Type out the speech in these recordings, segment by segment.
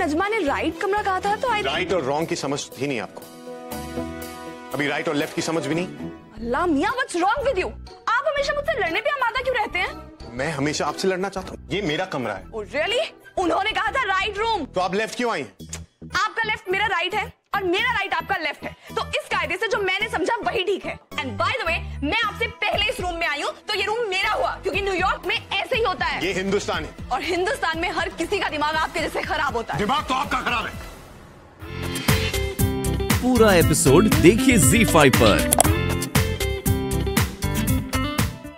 नजमा ने राइट कमरा कहा था तो राइट और रॉन्ग की समझ ही नहीं आपको। अभी राइट और लेफ्ट की समझ भी नहीं। अल्लाह मियां, व्हाट्स रॉन्ग विद यू? आप हमेशा मुझसे लड़ने पे आमादा क्यों रहते हैं? मैं हमेशा आपसे लड़ना चाहता हूँ। ये मेरा कमरा है। Oh, really? उन्होंने कहा था राइट रूम। तो आप लेफ्ट क्यों आई? आपका लेफ्ट मेरा राइट है और मेरा राइट आपका लेफ्ट है, तो इस कायदे से जो मैंने समझा वही ठीक है। एंड बाय द वे, मैं आपसे पहले इस रूम में आई हूँ तो ये रूम मेरा हुआ, क्योंकि न्यूयॉर्क में ऐसे ही होता है। ये हिंदुस्तान है और हिंदुस्तान में हर किसी का दिमाग आपके जैसे खराब होता है। दिमाग तो आपका खराब है। पूरा एपिसोड देखिए ZEE5 पर।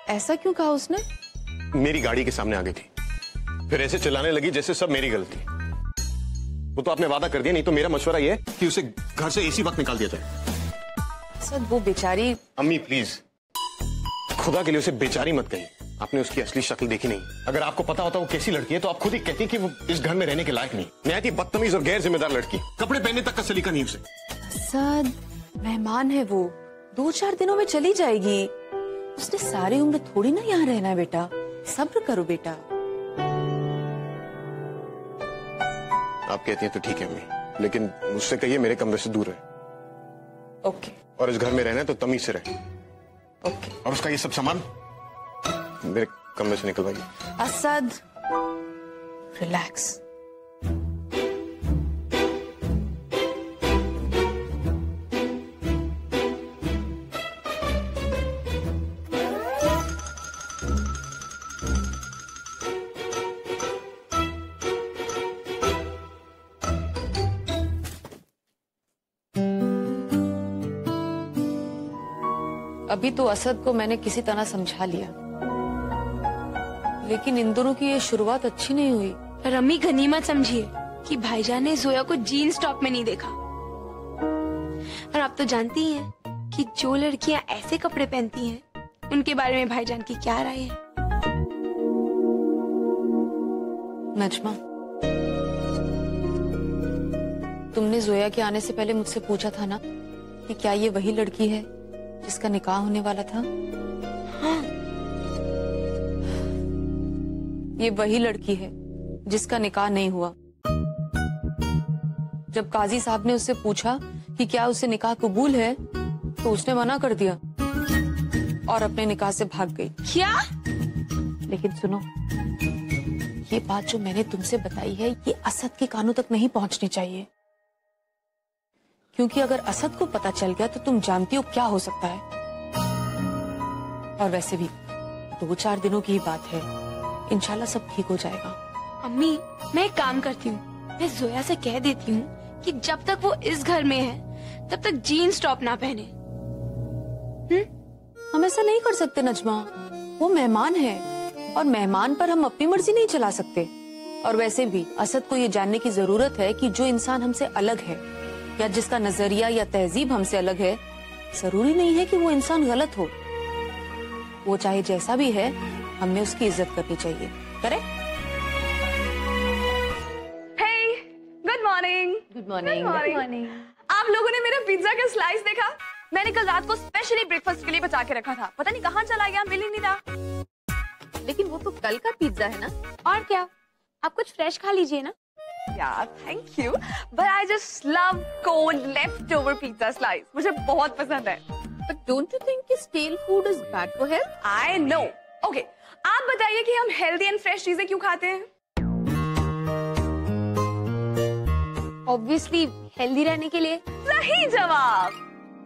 ऐसा क्यों कहा उसने? मेरी गाड़ी के सामने आ गई थी, फिर ऐसे चिल्लाने लगी जैसे सब मेरी गलती। वो तो आपने वादा कर दिया, नहीं तो मेरा मशवरा ये है कि उसे घर से इसी वक्त निकाल दिया जाए। सर वो बेचारी। अम्मी प्लीज, खुदा के लिए उसे बेचारी मत कहिए। आपने उसकी असली शक्ल देखी नहीं। अगर आपको पता होता वो कैसी लड़की है तो आप खुद ही कहती कि वो इस घर में रहने के लायक नहीं। नहायत ही बदतमीज और गैर जिम्मेदार लड़की, कपड़े पहनने तक का सलीका नहीं उसे। सर मेहमान है वो, 2-4 दिनों में चली जाएगी। उसने सारी उम्र थोड़ी ना यहाँ रहना है बेटा, सब्र करो बेटा। आप कहती हैं तो ठीक है अम्मी, लेकिन मुझसे कहिए मेरे कमरे से दूर रहे। ओके। और इस घर में रहना है तो तमीज से रहे। ओके। और उसका ये सब सामान मेरे कमरे से निकलवाइए। असद रिलैक्स। अभी तो असद को मैंने किसी तरह समझा लिया, लेकिन इन दोनों की ये शुरुआत अच्छी नहीं हुई। रमी गनीमत समझिए कि भाईजान ने जोया को जीन्स टॉप में नहीं देखा। और आप तो जानती ही हैं कि जो लड़कियां ऐसे कपड़े पहनती हैं उनके बारे में भाईजान की क्या राय है। नजमा, तुमने जोया के आने से पहले मुझसे पूछा था ना कि क्या ये वही लड़की है जिसका निकाह होने वाला था? हाँ। ये वही लड़की है जिसका निकाह नहीं हुआ। जब काजी साहब ने उससे पूछा कि क्या उसे निकाह कबूल है तो उसने मना कर दिया और अपने निकाह से भाग गई। क्या? लेकिन सुनो, ये बात जो मैंने तुमसे बताई है ये असद के कानों तक नहीं पहुंचनी चाहिए, क्योंकि अगर असद को पता चल गया तो तुम जानती हो क्या हो सकता है। और वैसे भी 2-4 दिनों की ही बात है, इंशाल्लाह सब ठीक हो जाएगा। अम्मी, मैं एक काम करती हूँ, मैं जोया से कह देती हूँ कि जब तक वो इस घर में है तब तक जीन्स टॉप ना पहने। हम ऐसा नहीं कर सकते नजमा, वो मेहमान है और मेहमान पर हम अपनी मर्जी नहीं चला सकते। और वैसे भी असद को ये जानने की जरूरत है कि जो इंसान हमसे अलग है या जिसका नजरिया या तहजीब हमसे अलग है, जरूरी नहीं है कि वो इंसान गलत हो। वो चाहे जैसा भी है, हमें उसकी इज्जत करनी चाहिए। Correct? Hey, good morning. Good morning. Good morning. आप लोगों ने मेरा पिज्जा का स्लाइस देखा? मैंने कल रात को स्पेशली ब्रेकफास्ट के लिए बचा के रखा था, पता नहीं कहाँ चला गया, मिल ही नहीं रहा। लेकिन वो तो कल का पिज्जा है ना। और क्या, आप कुछ फ्रेश खा लीजिए ना। Yeah, thank you. But I just love cold leftover pizza slice. मुझे बहुत पसंद है। But don't you think कि stale food is bad for health? I know. Okay, आप बताइए कि हम healthy and fresh चीजें क्यों खाते हैं? Obviously हेल्दी रहने के लिए। सही जवाब।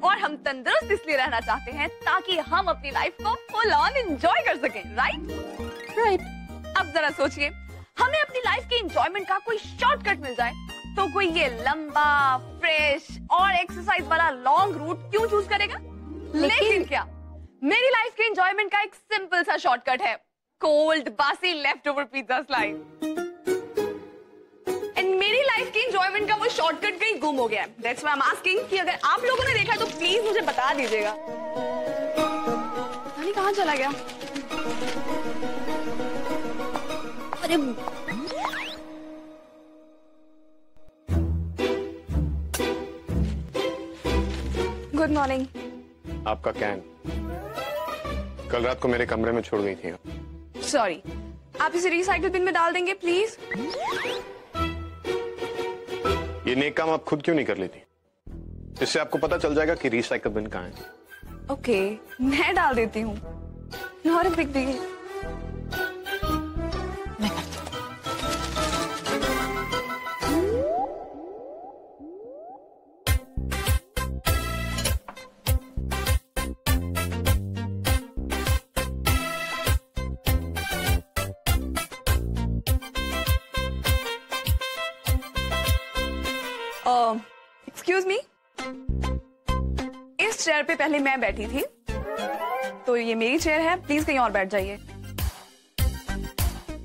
और हम तंदुरुस्त इसलिए रहना चाहते हैं ताकि हम अपनी लाइफ को फुल ऑन एंजॉय कर सकें, राइट? Right. अब जरा सोचिए, हमें अपनी लाइफ के एंजॉयमेंट का कोई शॉर्टकट मिल जाए तो कोई ये लंबा, फ्रेश और एक्सरसाइज वाला लॉन्ग रूट क्यों चूज करेगा? लेकिन क्या, मेरी लाइफ के एंजॉयमेंट का एक सिंपल सा शॉर्टकट है, कोल्ड बासी लेफ्टओवर पिज्जा स्लाइस। एंड मेरी लाइफ के एंजॉयमेंट का वो शॉर्टकट कहीं गुम हो गया है। That's why I am asking कि अगर आप लोगों ने देखा तो प्लीज मुझे बता दीजिएगा। पता नहीं कहाँ चला गया। अरे गुड मॉर्निंग। आपका कैन कल रात को मेरे कमरे में छोड़ गई थी। सॉरी, आप इसे रिसाइकिल बिन में डाल देंगे प्लीज? ये नेक काम आप खुद क्यों नहीं कर लेती? इससे आपको पता चल जाएगा कि रिसाइकल बिन कहाँ है। ओके, मैं डाल देती हूँ। Not a big deal. Excuse me, इस चेयर पे पहले मैं बैठी थी, तो ये मेरी चेयर है, प्लीज कहीं और बैठ जाइए।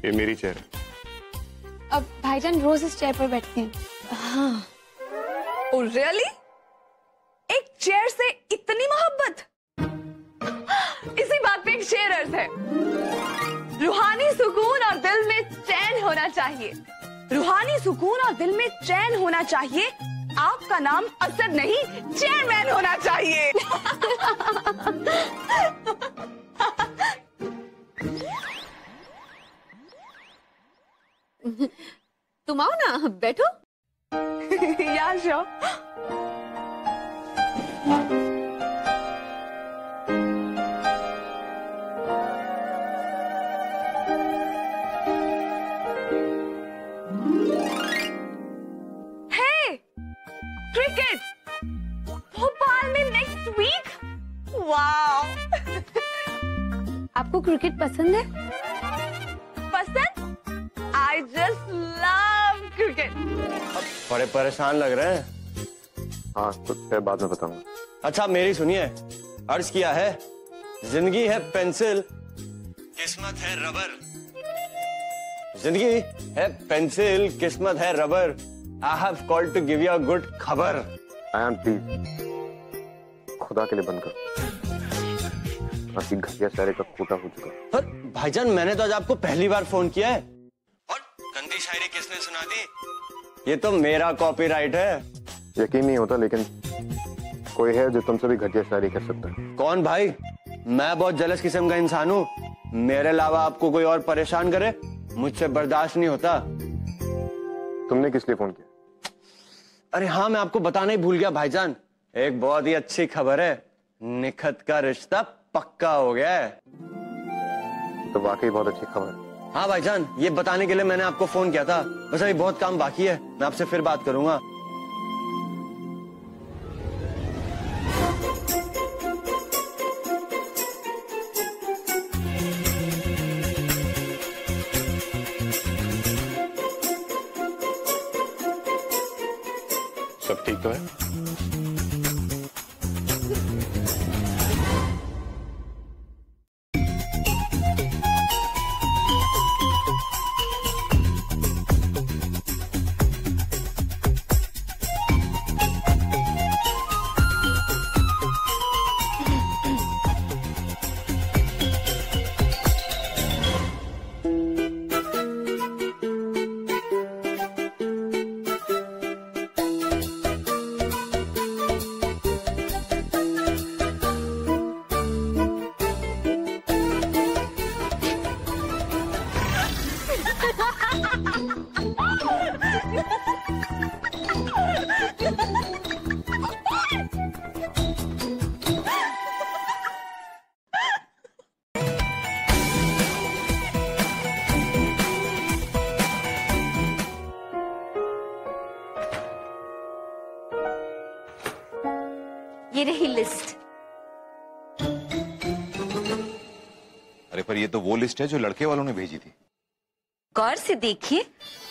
ये मेरी चेयर है। अब भाईजान रोज इस चेयर पर बैठते हैं। हाँ। Oh really? एक चेयर से इतनी मोहब्बत? इसी बात पे एक शेर अर्ज है, रूहानी सुकून और दिल में चैन होना चाहिए, रूहानी सुकून और दिल में चैन होना चाहिए, आपका नाम असद नहीं चेयरमैन होना चाहिए। तुम आओ ना, बैठो। या श्योर। क्रिकेट भोपाल में नेक्स्ट वीक। वाओ। आपको क्रिकेट पसंद है? पसंद? I just love cricket. बड़े परेशान लग रहे हैं। हाँ तो फिर बाद में बताऊंगा। अच्छा मेरी सुनिए, अर्ज किया है, जिंदगी है पेंसिल, किस्मत है रबर। जिंदगी है पेंसिल, किस्मत है rubber. I have called to give you a good खबर। आयान प्लीज, खुदा के लिए बंद करो। आपकी घटिया शायरी का खोटा हो चुका। पर भाईजान मैंने तो आज आपको पहली बार फोन किया है, और गंदी शायरी किसने सुना दी? ये तो मेरा कॉपीराइट है। यकीन नहीं होता, लेकिन कोई है जो तुमसे भी घटिया शायरी कर सकता है। कौन भाई? मैं बहुत जलस किस्म का इंसान हूँ, मेरे अलावा आपको कोई और परेशान करे मुझसे बर्दाश्त नहीं होता। तुमने किस लिए फोन किया? अरे हाँ, मैं आपको बताना ही भूल गया भाईजान, एक बहुत ही अच्छी खबर है, निखत का रिश्ता पक्का हो गया है। तो वाकई बहुत अच्छी खबर है। हाँ भाईजान, ये बताने के लिए मैंने आपको फोन किया था। बस अभी बहुत काम बाकी है, मैं आपसे फिर बात करूंगा। सब ठीक तो है? ये रही लिस्ट। अरे पर ये तो वो लिस्ट है जो लड़के वालों ने भेजी थी। गौर से देखिए,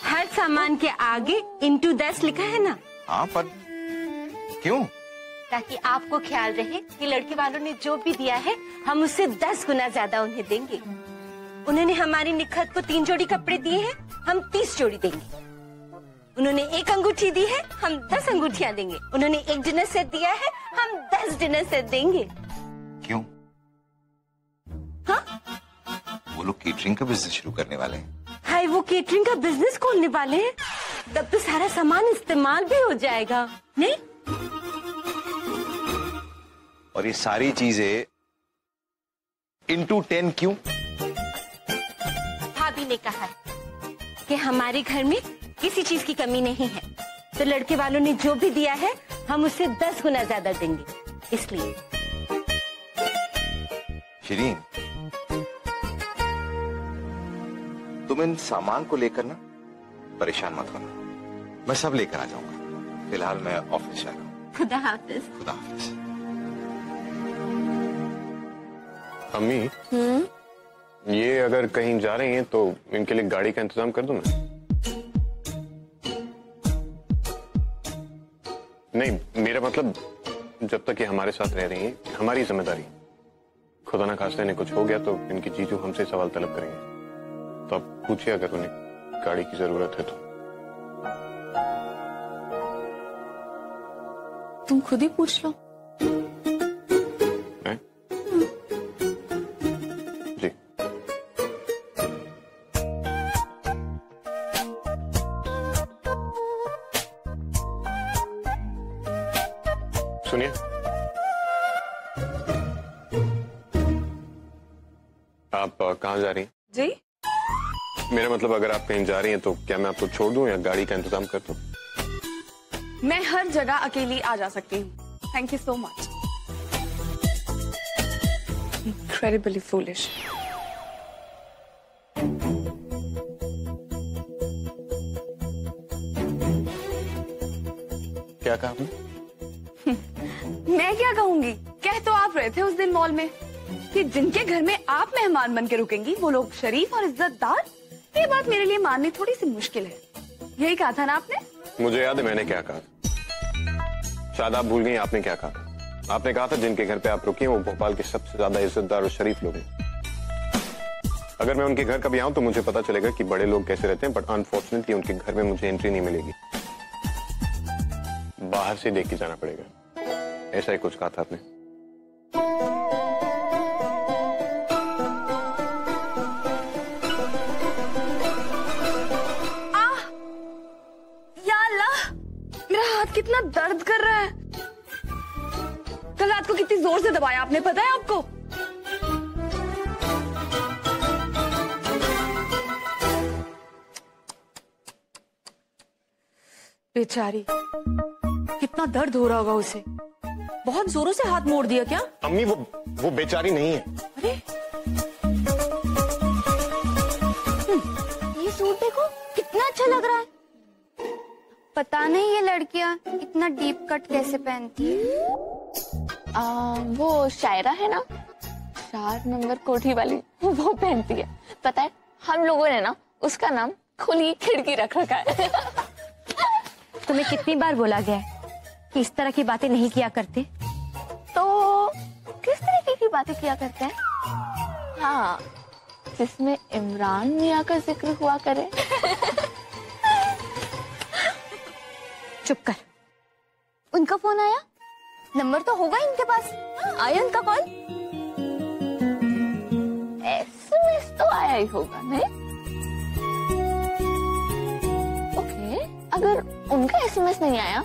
हर सामान के आगे इंटू 10 लिखा है ना। हाँ पर क्यों? ताकि आपको ख्याल रहे कि लड़के वालों ने जो भी दिया है हम उससे 10 गुना ज्यादा उन्हें देंगे। उन्होंने हमारी निखत को 3 जोड़ी कपड़े दिए हैं, हम 30 जोड़ी देंगे। उन्होंने 1 अंगूठी दी है, हम 10 अंगूठियां देंगे। उन्होंने 1 डिनर सेट दिया है, हम 10 डिनर सेट देंगे। क्यों? हाँ? वो लोग केटरिंग का बिजनेस शुरू करने वाले हैं। हाय, वो केटरिंग का बिजनेस खोलने वाले हैं, तब तो सारा सामान इस्तेमाल भी हो जाएगा, नहीं? और ये सारी चीजें इंटू 10 क्यों? भाभी ने कहा है कि हमारे घर में किसी चीज की कमी नहीं है, तो लड़के वालों ने जो भी दिया है हम उससे 10 गुना ज्यादा देंगे, इसलिए। शिरीन, तुम इन सामान को लेकर ना परेशान मत होना, मैं सब लेकर आ जाऊंगा। फिलहाल मैं ऑफिस जा रहा हूँ। खुदा हाफिज। खुदा हाफिज। अम्मी, ये अगर कहीं जा रही हैं तो इनके लिए गाड़ी का इंतजाम कर दूं मैं? नहीं, मेरा मतलब जब तक ये हमारे साथ रह रही हैं, हमारी जिम्मेदारी। खुदा ना खास्ता इन्हें कुछ हो गया तो इनकी जीजू हमसे सवाल तलब करेंगे। तो आप पूछिए अगर उन्हें गाड़ी की जरूरत है तो। तुम खुद ही पूछ लो। जी। सुनिए, आप कहाँ जा रही हैं? जी, मेरा मतलब अगर आप कहीं जा रही हैं तो क्या मैं आपको छोड़ दूं या गाड़ी का इंतजाम कर दूं? मैं हर जगह अकेली आ जा सकती हूँ। Thank you so much. Incredibly foolish. क्या कहा आपने? मैं क्या कहूंगी, कह तो आप रहे थे उस दिन मॉल में कि जिनके घर में आप मेहमान बन के रुकेंगी वो लोग शरीफ और इज्जतदार। ये बात मेरे लिए माननी थोड़ी सी मुश्किल है। यही कहा था ना आपने? मुझे याद है मैंने क्या कहा। शायद आप भूल गई आपने क्या कहा। आपने कहा था जिनके घर पे आप रुकी हैं वो भोपाल के सबसे ज्यादा इज्जतदार और शरीफ लोग हैं। अगर मैं उनके घर कभी आऊं तो मुझे पता चलेगा कि बड़े लोग कैसे रहते हैं, बट अनफॉर्चुनेटली उनके घर में मुझे एंट्री नहीं मिलेगी। बाहर से देख के जाना पड़ेगा। ऐसा ही कुछ कहा था आपने। कितना दर्द कर रहा है। कल रात को कितनी जोर से दबाया आपने, पता है आपको? बेचारी, कितना दर्द हो रहा होगा उसे। बहुत जोरों से हाथ मोड़ दिया क्या? अम्मी, वो बेचारी नहीं है। अरे ये सूट देखो कितना अच्छा लग रहा है। पता नहीं ये लड़कियां इतना डीप कट कैसे पहनती है। वो शायरा है ना, 4 नंबर कोठी वाली, वो पहनती है। पता है हम लोगों ने ना उसका नाम खुली खिड़की रख रखा है। तुम्हें कितनी बार बोला गया है कि इस तरह की बातें नहीं किया करते? तो किस तरीके की बातें किया करते हैं? हाँ, जिसमें इमरान मियां का जिक्र हुआ करे। चुप कर। उनका फोन आया? नंबर तो होगा इनके पास। आया उनका कॉल? एसएमएस तो आया ही होगा नहीं? ओके, अगर उनका एसएमएस नहीं आया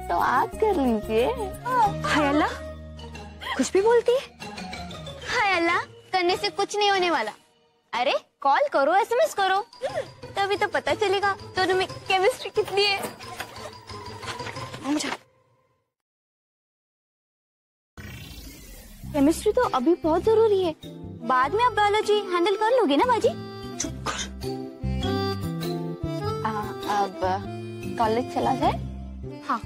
तो आप कर लीजिए। हाय अल्लाह, कुछ भी बोलती है। हाय अल्लाह करने से कुछ नहीं होने वाला। अरे कॉल करो, एसएमएस करो, तभी तो पता चलेगा दोनों में केमिस्ट्री कितनी है। केमिस्ट्री तो अभी बहुत जरूरी है, बाद में आप बायोलॉजी हैंडल कर लोगे ना बाजी? चुप कर। अब कॉलेज चला जाए? हाँ।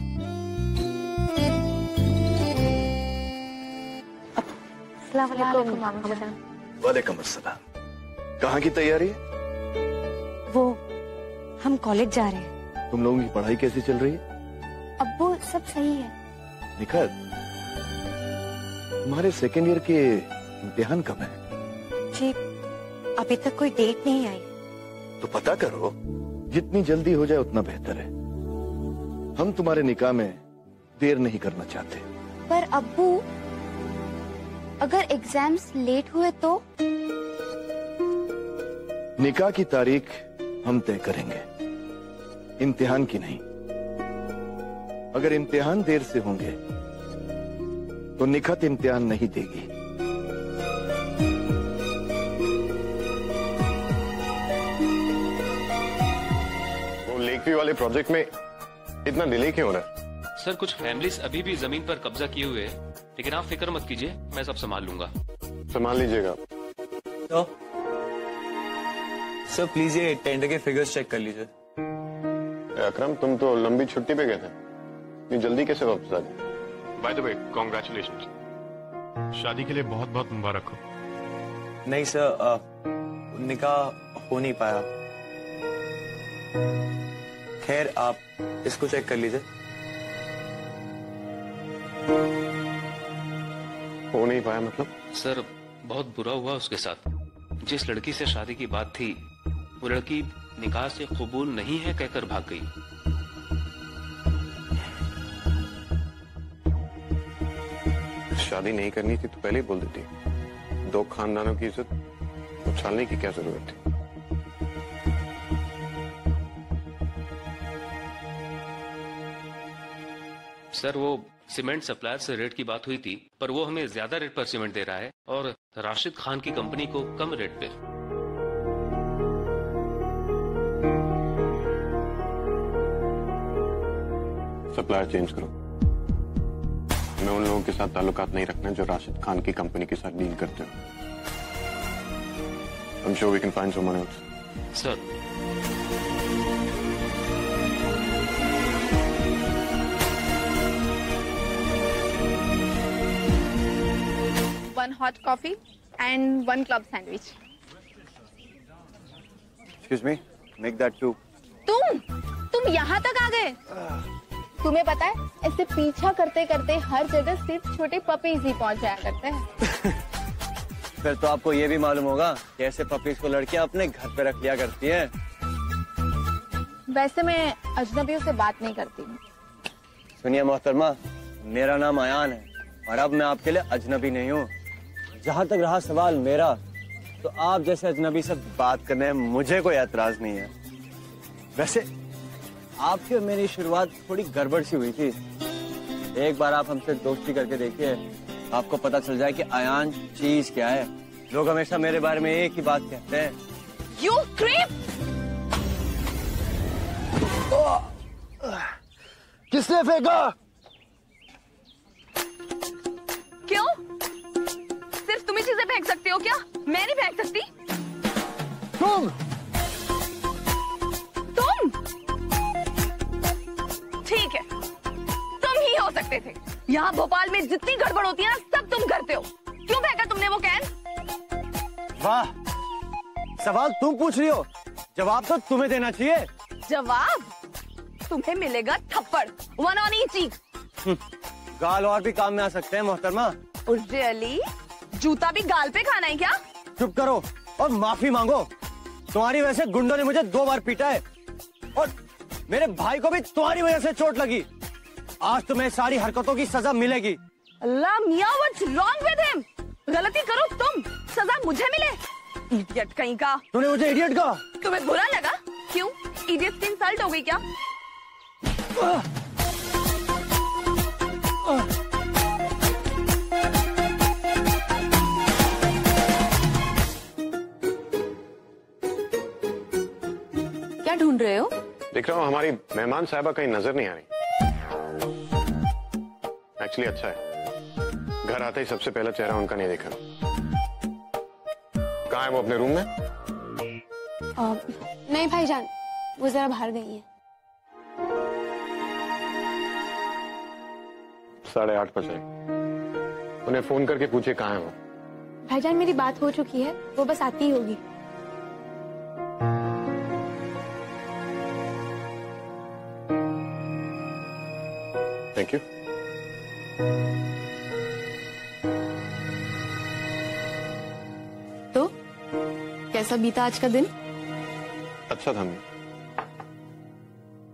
वालेकुम अस्सलाम। कहाँ की तैयारी है? वो हम कॉलेज जा रहे हैं। तुम लोगों की पढ़ाई कैसी चल रही है? अब्बू सब सही है। निखत, तुम्हारे सेकेंड ईयर के इम्तिहान कब है? जी अभी तक कोई डेट नहीं आई। तो पता करो, जितनी जल्दी हो जाए उतना बेहतर है। हम तुम्हारे निकाह में देर नहीं करना चाहते। पर अब्बू अगर एग्जाम्स लेट हुए तो? निकाह की तारीख हम तय करेंगे, इम्तिहान की नहीं। अगर इम्तिहान देर से होंगे तो निखत इम्तिहान नहीं देगी। वो लेकवी वाले प्रोजेक्ट में इतना डिले क्यों हो रहा है? सर कुछ फैमिलीज अभी भी जमीन पर कब्जा किए हुए हैं, लेकिन आप फिक्र मत कीजिए, मैं सब संभाल लूंगा। संभाल लीजिएगा। तो सर प्लीज ये टेंडर के फिगर्स चेक कर लीजिए। अकरम, तुम तो लंबी छुट्टी पे गए थे, इतनी जल्दी कैसे वापस आ गए? By the way, congratulations. शादी के लिए बहुत बहुत मुबारक हो। नहीं सर, निकाह हो नहीं पाया। खैर आप इसको चेक कर लीजिए। हो नहीं पाया मतलब? सर बहुत बुरा हुआ उसके साथ। जिस लड़की से शादी की बात थी, वो लड़की निकाह से कबूल नहीं है कहकर भाग गई। शादी नहीं करनी थी तो पहले ही बोल देती। दो खानदानों की इज्जत उछालने की क्या जरूरत थी? सर वो सीमेंट सप्लायर से रेट की बात हुई थी, पर वो हमें ज्यादा रेट पर सीमेंट दे रहा है और राशिद खान की कंपनी को कम रेट पे। सप्लायर चेंज करो। मैं उन लोगों के साथ ताल्लुकात नहीं रखना जो राशिद खान की कंपनी के साथ डील करते हो। I'm sure we can find someone else. Sir One hot coffee and one club sandwich. Excuse me, make that two. तुम यहाँ तक आ गए? तुम्हें पता है ऐसे पीछा करते करते हर जगह सिर्फ छोटे पपीज ही पहुँच जाया करते हैं। फिर तो आपको ये भी मालूम होगा कि ऐसे पपीज को लड़कियां अपने घर पे रख लिया करती हैं। वैसे मैं अजनबियों से बात नहीं करती हूँ। सुनिए मोहतरमा, मेरा नाम अयान है और अब मैं आपके लिए अजनबी नहीं हूँ। जहाँ तक रहा सवाल मेरा, तो आप जैसे अजनबी से बात करने में मुझे कोई एतराज नहीं है। वैसे आपकी और मेरी शुरुआत थोड़ी गड़बड़ सी हुई थी। एक बार आप हमसे दोस्ती करके देखिए, आपको पता चल जाए कि अयान चीज क्या है। लोग हमेशा मेरे बारे में एक ही बात कहते हैं, You creep! किसने फेंका? क्यों? सिर्फ तुम ही चीजें फेंक सकते हो क्या? मैं नहीं फेंक सकती? तुम ठीक है, तुम ही हो सकते थे। यहाँ भोपाल में जितनी गड़बड़ होती है ना, सब तुम करते हो। क्यों फेंका तुमने वो कैन? वाह, सवाल तुम पूछ रही हो, जवाब तो तुम्हें देना चाहिए। जवाब? तुम्हें मिलेगा थप्पड़, one on each cheek। गाल और भी काम में आ सकते हैं मोहतरमा। रियली? जूता भी गाल पे खाना है क्या? चुप करो और माफी मांगो। तुम्हारी वजह से गुंडों ने मुझे 2 बार पीटा है और मेरे भाई को भी तुम्हारी वजह से चोट लगी। आज तुम्हें सारी हरकतों की सजा मिलेगी। अल्लाह मियां, what's wrong with him? गलती करो तुम, सजा मुझे मिले। इडियट कहीं का। तूने मुझे इडियट कहा? तुम्हें बुरा लगा? क्यों? इडियट की इंसल्ट हो गई क्या? क्या ढूंढ रहे हो? देख रहा हूँ हमारी मेहमान साहिबा कहीं नजर नहीं आ रही। एक्चुअली अच्छा है, घर आते ही सबसे पहला चेहरा उनका नहीं देखा। कहाँ है वो? अपने रूम में? नहीं भाईजान, वो जरा बाहर गई है। 8:30 बजे। उन्हें फोन करके पूछे कहाँ है वो। भाईजान मेरी बात हो चुकी है, वो बस आती ही होगी। Thank you. तो कैसा बीता आज का दिन? अच्छा था।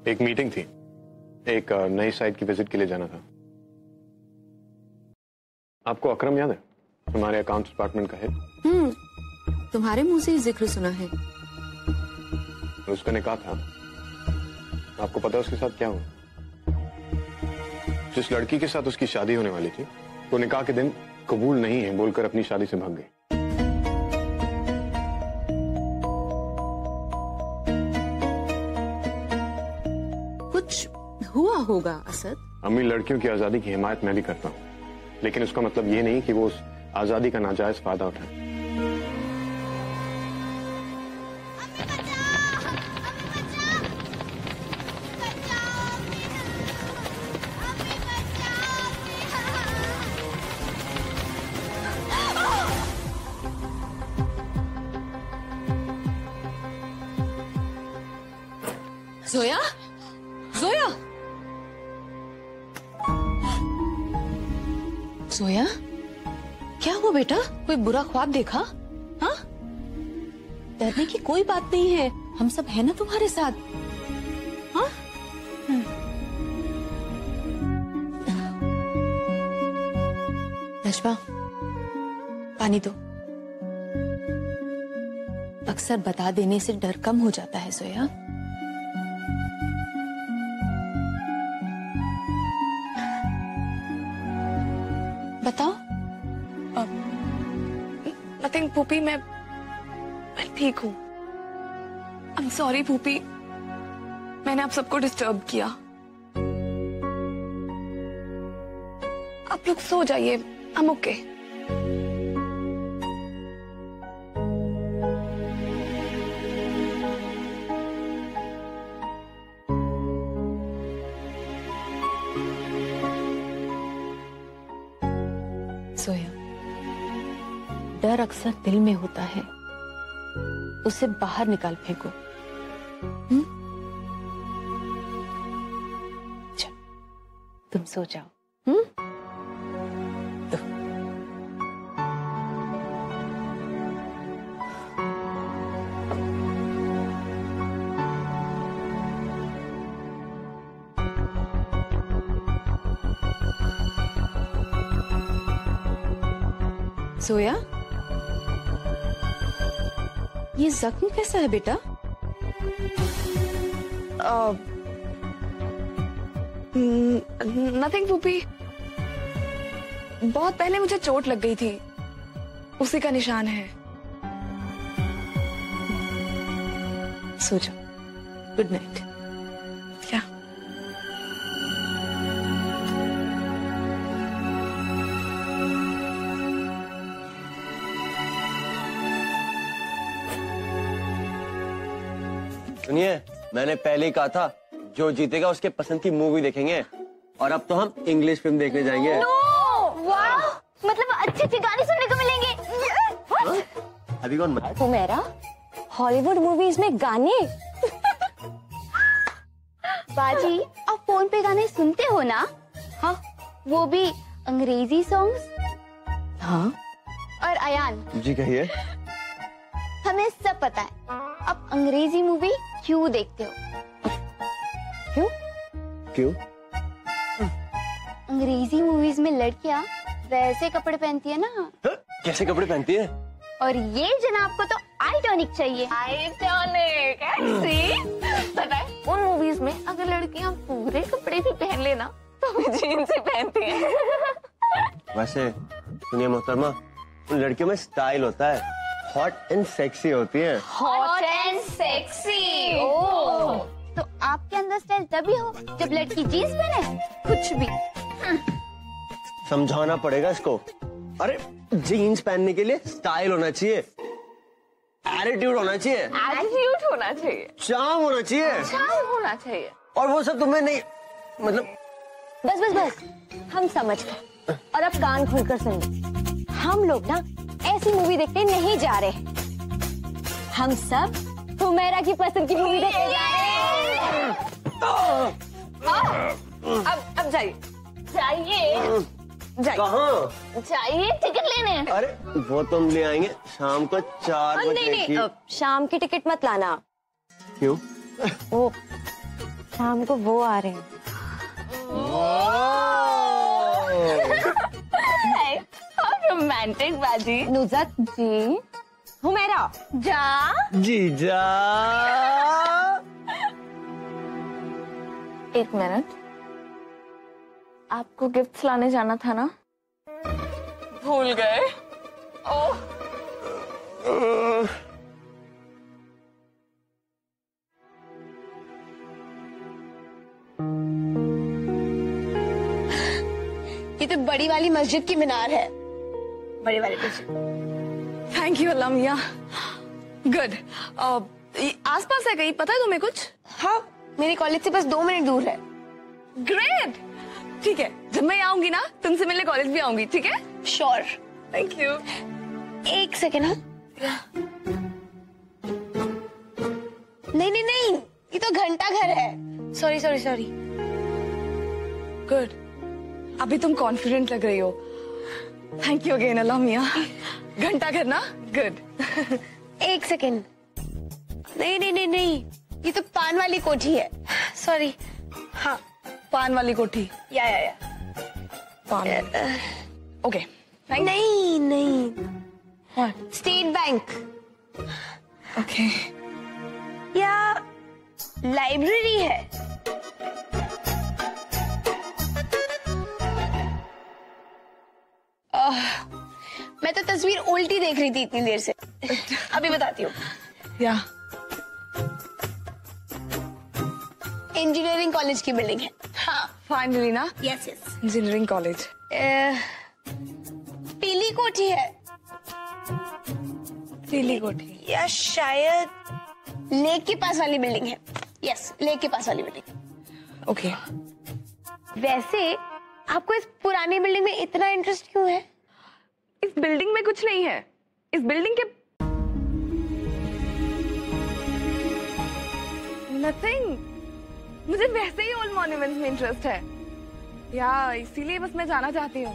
एक मीटिंग थी, एक नई साइट की विजिट के लिए जाना था। आपको अकरम याद है, हमारे अकाउंट्स डिपार्टमेंट का हेड? तुम्हारे मुंह से ही जिक्र सुना है। उसका निकाह था। आपको पता है उसके साथ क्या हुआ? जिस लड़की के साथ उसकी शादी होने वाली थी, वो निकाह के दिन कबूल नहीं है बोलकर अपनी शादी से भाग गई। कुछ हुआ होगा असद? अम्मी, लड़कियों की आजादी की हिमायत मैं भी करता हूँ, लेकिन उसका मतलब ये नहीं कि वो उस आजादी का नाजायज फायदा उठाए। जोया, जोया, जोया, क्या हुआ बेटा? कोई बुरा ख्वाब देखा? हाँ? डरने की कोई बात नहीं है, हम सब है ना तुम्हारे साथ। हाँ? नजमा, पानी दो। अक्सर बता देने से डर कम हो जाता है जोया। बताओ। नथिंग भूपी, मैं ठीक हूँ। आई एम सॉरी भूपी, मैंने आप सबको डिस्टर्ब किया। आप लोग सो जाइए, आई एम ओके। सोया, डर अक्सर दिल में होता है, उसे बाहर निकाल फेंको। चल, तुम सो जाओ। सोया, ये जख्म कैसा है बेटा? नथिंग भूपी, बहुत पहले मुझे चोट लग गई थी, उसी का निशान है। सो जाओ, गुड नाइट। क्या? सुनिए, मैंने पहले ही कहा था जो जीतेगा उसके पसंद की मूवी देखेंगे, और अब तो हम इंग्लिश फिल्म देखने जाएंगे। वाह, मतलब अच्छे अच्छे गाने सुनने को मिलेंगे। अभी कौन बता? हुमैरा, हॉलीवुड मूवीज में गाने? बाजी, आप फोन पे गाने सुनते हो ना? हाँ, वो भी अंग्रेजी सॉन्ग्स? हाँ। और अयान जी कहिए। हमें सब पता है आप अंग्रेजी मूवी क्यों देखते हो। क्यों? क्यों? अंग्रेजी मूवीज में लड़कियां वैसे कपड़े पहनती है ना। कैसे कपड़े पहनती है? और ये जनाब को तो आइटॉनिक चाहिए। आइटॉनिक ऐसी? पता है, उन मूवीज में अगर लड़कियां पूरे कपड़े भी पहन लेना तो भी जीन्स ही पहनती हैं। वैसे सुनिए मोहतरमा, उन लड़कियों में स्टाइल होता है, हॉट एंड सेक्सी होती है। Hot and sexy. ओह, तो आपके अंदर स्टाइल तभी हो जब लड़की जीन्स पहने? कुछ भी। समझाना पड़ेगा इसको। अरे जीन्स पहनने के लिए स्टाइल होना चाहिए, एटीट्यूड होना चाहिए, एटीट्यूड होना चाहिए, चार्म होना चाहिए, चार्म होना चाहिए, और वो सब तुम्हें नहीं, मतलब। बस बस बस, हम समझ गए। और अब कान खोलकर सुनिए, हम लोग ना ऐसी मूवी देखने नहीं जा रहे, हम सब हुमैरा की पसंद की मूवी देखने जा रहे हैं। अब जाइए, जाइए, कहाँ जाइए टिकट लेने। अरे वो तुम ले आएंगे शाम को 4 बजे नहीं नहीं, शाम की टिकट मत लाना। क्यों? वो शाम को वो आ रहे हैं। रोमांटिक बाजी। नुज़त जी, हुमैरा जा, जीजा। एक मिनट, आपको गिफ्ट्स लाने जाना था ना? भूल गए? ओह, ये तो बड़ी वाली मस्जिद की मीनार है, बड़ी वाली मस्जिद। थैंक यू अल्लाह मियाँ। गुड। आसपास है कहीं, पता है तुम्हें कुछ? हाँ, मेरे कॉलेज से बस 2 मिनट दूर है। ग्रेट। ठीक है, जब मैं आऊंगी ना तुमसे मिलने कॉलेज भी आऊंगी, ठीक है? श्योर। Thank you. 1 सेकेंड। हाँ, नहीं नहीं नहीं, ये तो घंटा घर है। Sorry sorry sorry. गुड, अभी तुम कॉन्फिडेंट लग रही हो। थैंक यू अगेन अल्लाह मियाँ। घंटा घर ना? गुड। 1 सेकेंड। नहीं नहीं नहीं नहीं, ये तो पान वाली कोठी है। सॉरी। हाँ, पान वाली कोठी। या पान। ओके। नहीं नहीं, स्टेट बैंक। ओके। या लाइब्रेरी है। मैं तो तस्वीर उल्टी देख रही थी इतनी देर से। अभी बताती हूँ। या इंजीनियरिंग कॉलेज की बिल्डिंग है। हाँ, फाइनली ना? Yes yes, engineering college. पीली कोठी है। पीली कोठी या शायद लेक के पास वाली बिल्डिंग है। यस, लेक के पास वाली बिल्डिंग। ओके। वैसे आपको इस पुरानी बिल्डिंग में इतना इंटरेस्ट क्यों है? इस बिल्डिंग में कुछ नहीं है। इस बिल्डिंग के नथिंग। मुझे वैसे ही ओल्ड मॉन्यूमेंट्स में इंटरेस्ट है या इसीलिए बस मैं जाना चाहती हूँ।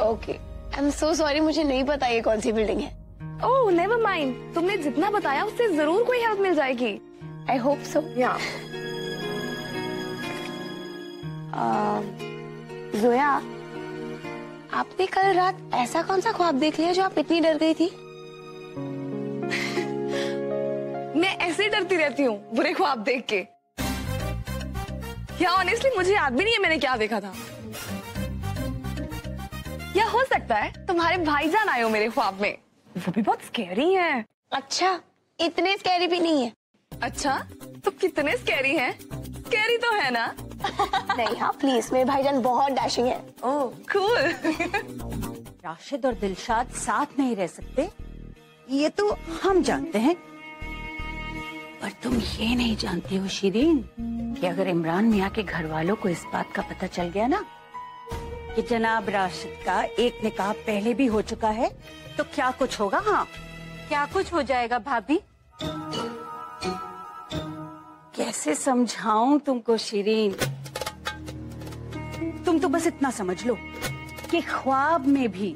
Okay, I am so sorry, मुझे नहीं पता ये कौन सी बिल्डिंग है। ओह नेवर माइंड, तुमने जितना बताया उससे जरूर कोई हेल्प मिल जाएगी। I hope so. या जोया, आपने कल रात ऐसा कौन सा ख्वाब देख लिया जो आप इतनी डर गई थी? मैं ऐसे ही डरती रहती हूँ बुरे ख्वाब देख के। या ऑनेस्टली मुझे याद भी नहीं है मैंने क्या देखा था। या हो सकता है तुम्हारे भाईजान आए हो मेरे ख्वाब में, वो भी बहुत स्कैरी हैं। अच्छा, इतने स्कैरी भी नहीं है। अच्छा, तो कितने स्कैरी हैं? स्कैरी तो है ना? नहीं, हाँ प्लीज, मेरे भाईजान बहुत डैशिंग है। ओह कूल। राशिद और दिलशाद साथ नहीं रह सकते, ये तो हम जानते हैं। पर तुम ये नहीं जानती हो शिरीन कि अगर इमरान मियाँ के घर वालों को इस बात का पता चल गया ना कि जनाब राशिद का एक निकाह पहले भी हो चुका है, तो क्या कुछ होगा। हाँ, क्या कुछ हो जाएगा भाभी। कैसे समझाऊं तुमको शिरीन। तुम तो बस इतना समझ लो कि ख्वाब में भी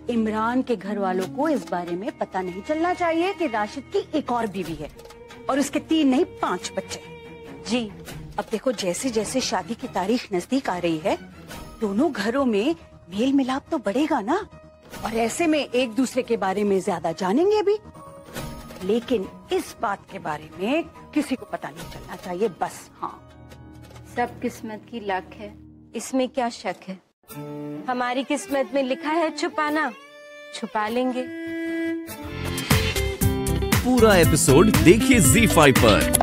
इमरान के घर वालों को इस बारे में पता नहीं चलना चाहिए कि राशिद की एक और बीवी है और उसके 3 नहीं 5 बच्चे। जी, अब देखो जैसे जैसे शादी की तारीख नजदीक आ रही है, दोनों घरों में मेल मिलाप तो बढ़ेगा ना, और ऐसे में एक दूसरे के बारे में ज्यादा जानेंगे भी। लेकिन इस बात के बारे में किसी को पता नहीं चलना चाहिए बस। हाँ, सब किस्मत की लक है, इसमें क्या शक है। हमारी किस्मत में लिखा है छुपाना, छुपा लेंगे। पूरा एपिसोड देखिए ZEE5 पर।